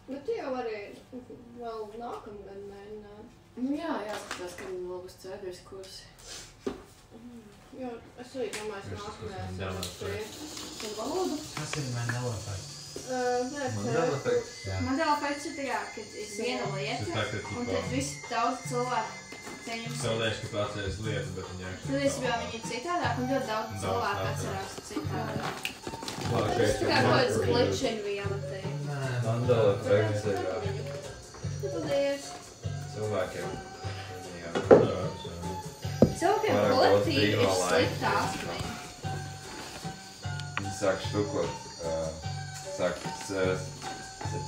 Bet tu jau arī vēl nākamgad mēģināt. Nu jā, jāskatās, ka man vēl būs cēders kursi. Jo, es arī domāju, ka nākamajā Par valodu? Kas ir Mandela efekts? Mandela efekts? Mandela efekts ir tā, kad ir viena lieta, un tad visi daudz cilvēku ceņems. Saldēšu, ka tu atceries lietu, bet viņi Tad īstenībā viņi ir citādāk, un ļoti daudz cilvēku atcerās citādāk. Tas tā kā kaut kāds glitching viena te. Mandela efekts ir Paldies. cilvēkiem. Cilvēkiem kolektīvi ir slikta atmiņa. Viņi sāk štukot, sāk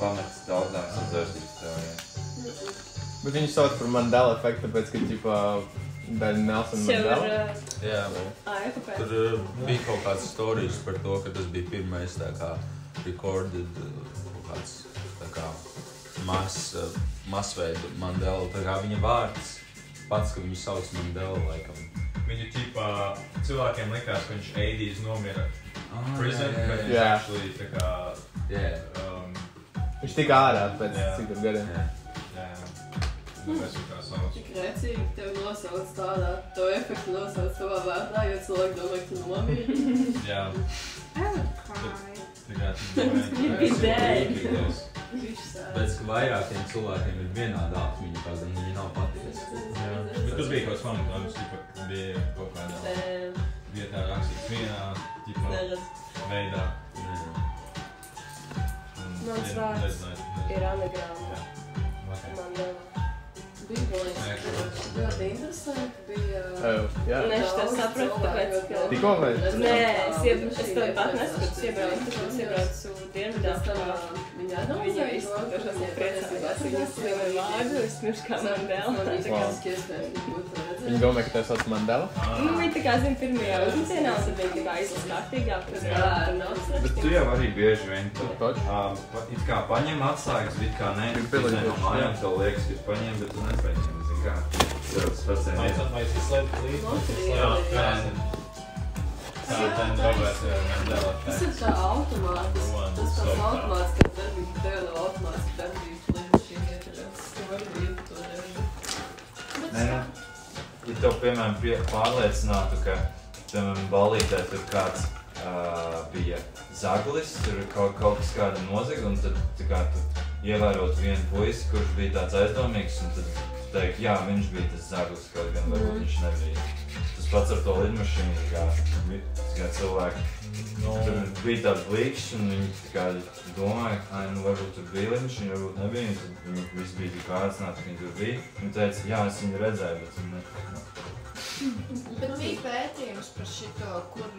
pamets daudzām sazvērstības teorijām. Bet viņi sauc par Mandela efektu, tāpēc, ka, ķipā, dēļ Nelson Mandela. Jā, tur bija kaut kāds storijas par to, ka tas bija pirmais tā kā recorded kaut kāds tā kā masveida Mandela. Tā kā viņa vārds pats, ka viņu sauc Mandela laikam. Viņu ķipā cilvēkiem likās, ka viņš 80s nomira prison, bet viņš actually tā kā... Viņš tika ārā pēc citur gadiem. Tik recīgi tev nosauc tādā, to efektu nosauc savā vārdā, jo cilvēki domā, ka tu nomiri. Jā. Pēc, ka vairākiem cilvēkiem ir vienāda atmiņa, kā gan viņi nav patiesi. Bet tas bija kaut kāds pamatojums, ka bija kaut kādā vietā rakstīts vienā veidā. Mans vārds ir anagrāma. Mandela. Bija, man liekas, ļoti interesanti. Bija... Nē, es tev sapratu, tāpēc, ka... Tikko vai? Nē, es tev pat nesapratu, es iebraucu Dienvidāfrikā. Viņa atdomās, Viņa izskatošās un priecājās, viņas lielai vārdu, es miršu kā Mandela. Viņi domāja, ka tev sauc Mandela? Nu, viņi tā kā zina pirmajā uzmetienā, un tad viņi tā kā izlas kārtīgāk, tad Bet tu jau arī bieži vien it kā paņem atsākas, it kā nē, no mājām tev liekas, ka tu paņem, bet tu nepaņem, zin kā. Tas pats ir. Vai es slēdzu līdzi? Tas ir tā automātiski. Tas pats automātiski, kad darbības tev automātiski darbības lidmašīna ietarās. Tu vari vietu to darīt. Nē, ja tev, piemēram, pārliecinātu, ka, piemēram, ballītē tur kāds bija zaglis, tur kaut kas kāda nozaga, un tad tā kā tu ievērot vienu puisi, kurš bija tāds aizdomīgs, un tad teikt, jā, viņš bija tas zaglis, kaut gan varbūt viņš nebija. Tas pats ar to lidmašīnu, kā cilvēki. Tur bija tāds blīkšs, un viņi domāja, ka varbūt tur bija lidmašīna, varbūt nebija, un tad viņi visi bija tik pārliecināti, ka viņi tur bija. Viņi teica, jā, es viņu redzēju, bet viņi nekā. Bet bija pētījums par šito, kur,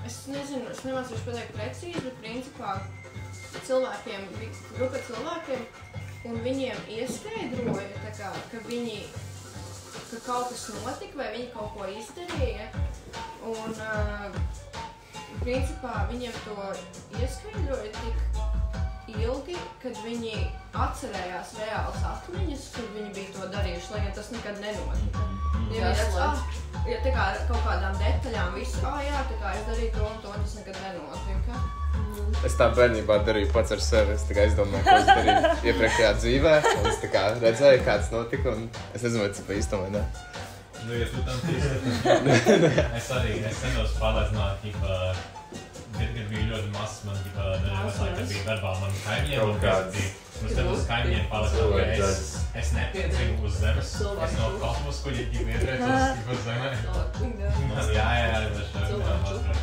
es nezinu, es nemācīšu pateikt precīzi, bet principā cilvēkiem, grupa cilvēkiem, un viņiem ieskaidroja, tā kā, ka kaut kas notika vai viņi kaut ko izdarīja, un principā viņiem to ieskaidroja tik ilgi, kad viņi atcerējās reālas atmiņas, kad viņi bija to darījuši, lai tas nekad nenotika. Ja tā kā ar kaut kādām detaļām visu, jā, tā kā es darīju to un to, tas nekad nenotika. Es tā bērnībā darīju pats ar sevi. Es izdomāju, ko es darīju iepriekšējā dzīvē. Es tā kā redzēju, kāds notika, un es nezinu, vai tas pa īstam vai ne. Nu, ja tu tam tīsi, es senos pārliecinātu, kad bija ļoti mazs, man bija darbā, man kaimiņiem, mums te būs kaimiņiem pārliecinātu, ka es nepiedzīvu uz zemes, es no kosmosa kuģi iedrēcos uz zemē. Jā,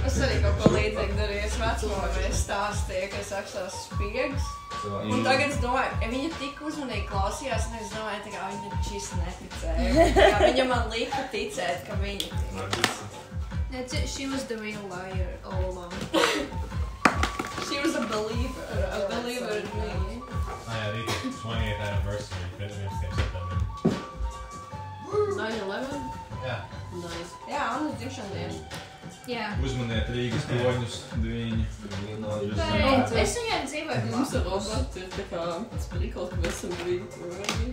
Es arī kaut ko līdzīgi darīju. Es vecumā stāstīju, ka es akstās spiegs. Un tagad es domāju, ja viņa tik uzmanīgi klausījās, un es domāju, tā kā viņa šis neticēja. Viņa man lika ticēt, ka viņa tic. She was the real liar all along. She was a believer in me. Jā, rīt 28th anniversary, 11. september. 9/11? Jā. Nice. Jā, un uz dzimšanu dienu. Jā. Uzmaniet Rīgas toņus, dviņi. Es viņiem dzīvoju Mums ar Robertu ir tā kā sprikls, ka mēs esam Rīgas toņi.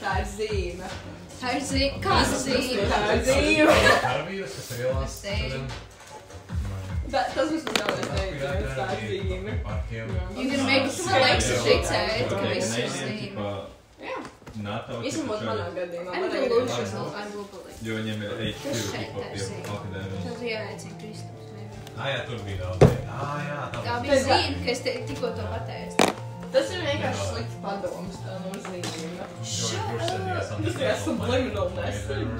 Tā ir zīme. Kāda zīme? Karavīrus, kas ir ielās? Tas mums galvenais teikt, tā zīme. You can make it, man liekas, ticēt, ka viss ir zīme. Jā. Izņemot manā gadījumā. I'm delusional, I'm globally. Jo viņiem ir HQ Tas šeit tipo ir pie zīme. akadēmijas. Tas jāiecina Kristaps. Jā, tur bija daudz. Jā, Tā bija zīme, ka es tikko to pateicu. Tas ir vienkārši slikts padoms, tā nozīmē. Tas ir subliminal message.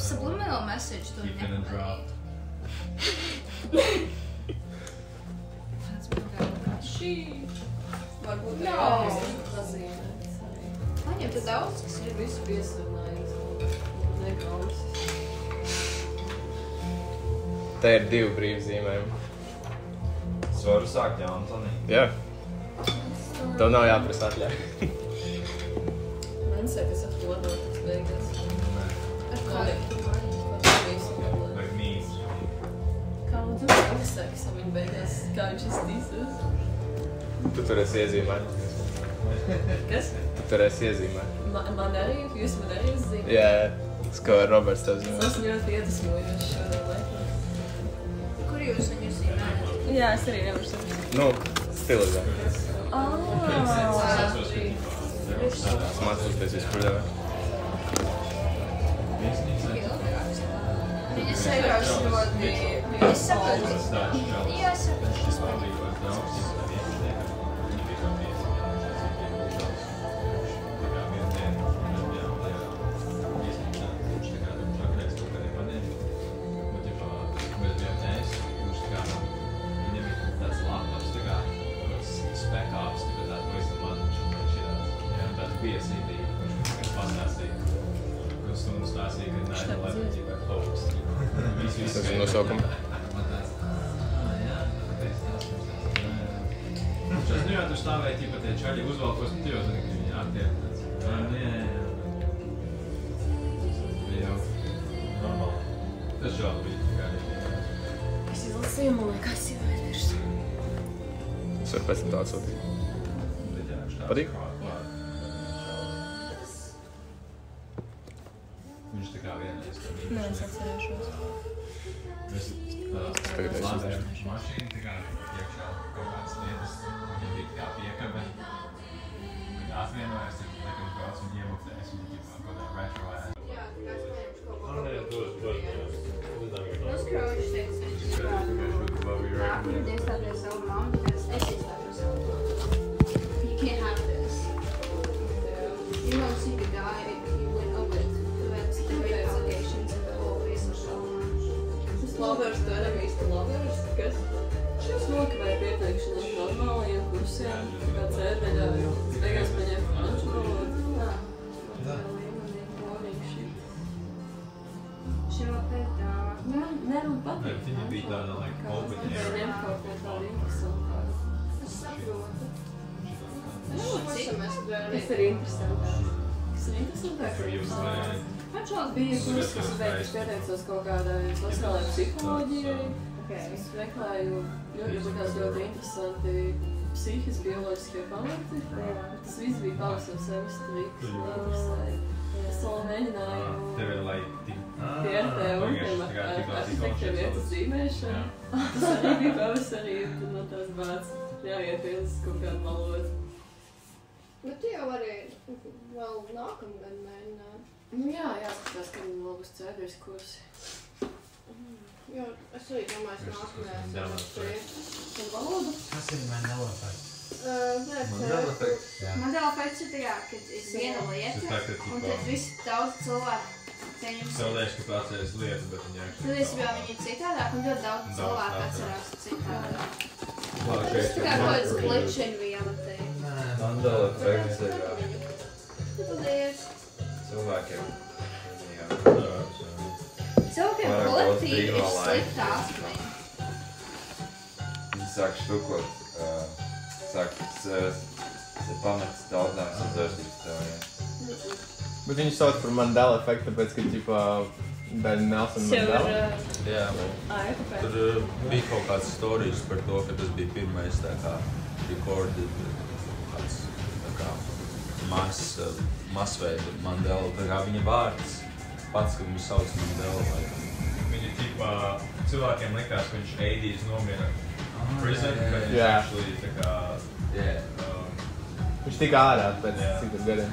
Subliminal message to nepadarīt. Šī. Varbūt No. pazīmē. Paņem, tu daudz, kas ir. Visu piesarnājums. Negrausis. Te ir 2 brīvzīmējumi. Es varu sākt, jā, Antoni? Jā. Tev nav jāprasa atļauj. Man saka, kas atklādotas beigās. Ar kādu tu mani? Like me. Kā man tur saka, viņa beigās, kā viņš iztīsies? Tu tur esi iezīmēt. Kas? Tu tur esi iezīmēt. Man arī, jūs man arī uzzīmēt? Jā, tas, ko Roberts tev zīmē. Es esmu ļoti iedvesmojošs šādā laikā. Kur jūs viņu zīmējat? Jā, es arī nevaru saprast. Nu, stilizē. Tas Mācos taisīs pradevē. Viņa sevies ļoti... Es saprotu. Jā, es saprotu. Tas ir nosaukums. Es nu jau tur stāvēju, ķipa tie čaļi uzvalkos, tu jau zini, ka viņi attiekties. Jā. Jau normāli. Tas šādi bija tikai. Es izlasīju, man liekas, jau ir virs. Es varu pēc tam tā atsūtīt. Patīk? Viņš tā kā vienreiz. Nē, es atcerēšos. Mēs tagad es lādējam mašīnu, tā kā iekšā kaut kādas lietas, viņam bija kā piekabe. Kad atvienojas, tad laikam brauc un iemuktēs, viņi ģipā kaut kā retro ēd. Jā, tā kā es paņemšu kaut ko. Uzkraujuši teica, viņš ir nākamajā iestāties savu mammu, tad es iestātos savu mammu. You can't have this. You know, she could die if you went over it. That's the great allegations of the whole race of Tas lovers, tu arī īsti lovers, kas? Šis nokavēja pieteikšanos normālajiem kursiem, kā cērveļā, beigās paņēma franču valodu. Nevar pateikt. Viņa bija tāda, like, open air. Ņem kaut ko tādu interesantāku. Es saprotu. Tas ir interesantāk. Kas ir interesantāk? Man šāds bija kurs, kas pieteicos kaut kādai sociālajai psiholoģijai. Es meklēju, ļoti likās ļoti interesanti psihis, bioloģiskie pamati. Tas viss bija pavasara semestrīks. Es vēl mēģināju piertē urtiem ar arhitektiem iet uz zīmēšanu. Tas arī bija pavasarī, tad no tās bāc jāietiens kaut kādu valodu. Bet tu jau arī vēl nākamgad mēģināt. Nu jā, jāskatās, ka man vēl būs cēdries kursi. Jo es arī domāju, es nākamajā semestrī. Un valodu? Kas ir Mandela efekts? Mandela efekts? Mandela efekts ir tajā, kad ir viena lieta, un tad visi daudz cilvēku ceņums. Saldēšu, ka tu atceries lietas, bet viņi actually... Tad es biju viņi citādāk, un ļoti daudz cilvēku atcerās citādāk. Tas tā kā kaut kāds glitch in reality. Mandela efekts ir Paldies. cilvēkiem. Cilvēkiem Vairāk kolektīvi brīvā ir laika. slikta atmiņa. Viņi sāk štukot, sāk pamets daudzām sazvērstības teorijām. Bet viņi sauc par Mandela efektu, tāpēc, ka, ģipā, dēļ Nelson Mandela. Jā, tur bija kaut kāds storijas par to, ka tas bija pirmais tā kā recorded kāds tā kā masveida Mandela, tā kā viņa vārds pats, kad viņu sauc Mandela. viņi tipā cilvēkiem likās, ka viņš Eidijs nomira prison, bet viņš Jā. actually tā kā... Viņš tika ārā pēc citas gadiem.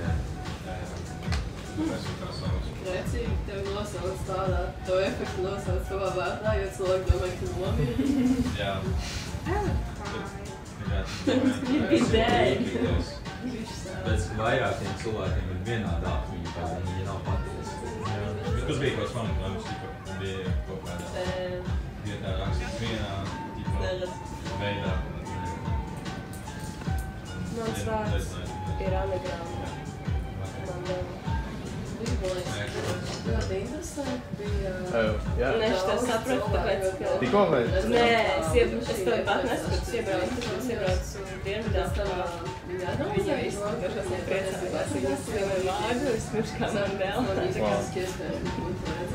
Es jau tā sauc. Recīgi, tev nosauc tādā, to efektu nosauc savā vārdā, jo cilvēki domāja, ka tu nomiri. Jā. Pēc vairākiem cilvēkiem ir vienāda atmiņa, kā viņi nav patiesi. Bet kas bija kaut kāds man, bija kaut kādā vietā rakstīts vienā veidā. Mans vārds ir anagrāma. Ļoti interesanti bija. Jā. Un es to sapratu, tāpēc, ka... Tikko vai? Nē, es to pat nesapratu, es iebraucu Dienvidāfrikā. Viņa visu došos nepriecājās, viņas vienmēr vārdu, es pirms kā Mandela.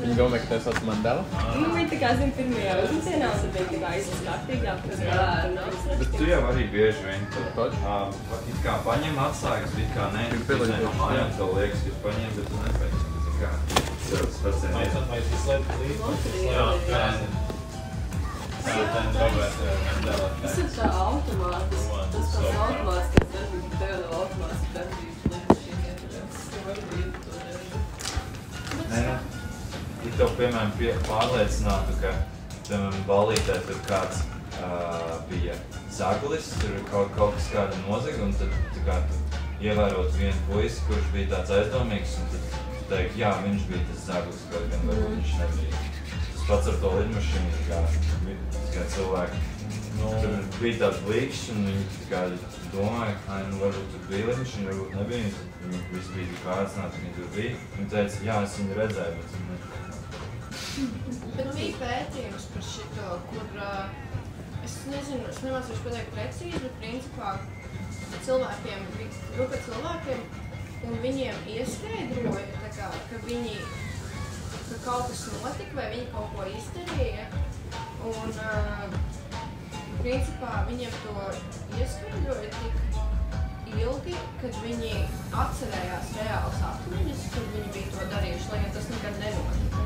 Viņi domāja, ka tas sauc Mandela? Nu, viņi tā kā zina pirmajā uzmetienā, un tad viņi tā kā izlas kārtīgāk. Bet tu jau arī bieži vien Taču? it kā paņem atsākas, it kā nē, tu pildē no mājām, tev liekas, ka tu paņem, bet tu nepaņem. Kā tas pats ir. Vai tu slēpi līdzi? Jā, Robert Mandela. Tas ir tā automātis, tas tās automātis, kas darbība, tev nav automātis darbība, līdz šī ieturēs. Var būt to darīt. Nē, ja tev, piemēram, pārliecinātu, ka, piemēram, ballītē tur kāds bija zaglis, tur kaut kas kāda nozaga, un tad tā kā tu ievērot vienu puisi, kurš bija tāds aizdomīgs, un tad tu teiktu, jā, viņš bija tas zaglis, kaut gan varbūt viņš nebija. Tas pats ar to lidmašīnu, kā cilvēki. Tur bija tāds blīkšķis, un viņi tā kā domāja, nu varbūt tur bija lidmašīna, varbūt nebija, un viņi visi bija tik pārliecināti, ka viņi tur bija. Viņi teica, jā, es viņu redzēju, bet viņi nebija. Bet bija pētījums par šito, kur, es nezinu, es nemācīšu pateikt precīzi, bet principā cilvēkiem, grupa cilvēkiem, un viņiem ieskaidroja, tā kā, ka kaut kas notika, vai viņi kaut ko izdarīja, un principā viņiem to ieskaidroja tik ilgi, kad viņi atcerējās reālas atmiņas, kad viņi bija to darījuši, lai tas nekad nenotika.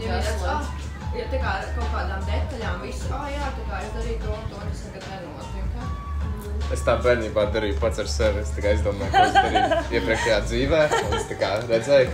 Ja tā kā ar kaut kādām detaļām visu, jā, tā kā es darīju to un to, tas nekad nenotika. Es tā bērnībā darīju pats ar sevi. Es tā kā izdomāju, ko es darīju iepriekšējā dzīvē. Un es tā kā redzēju,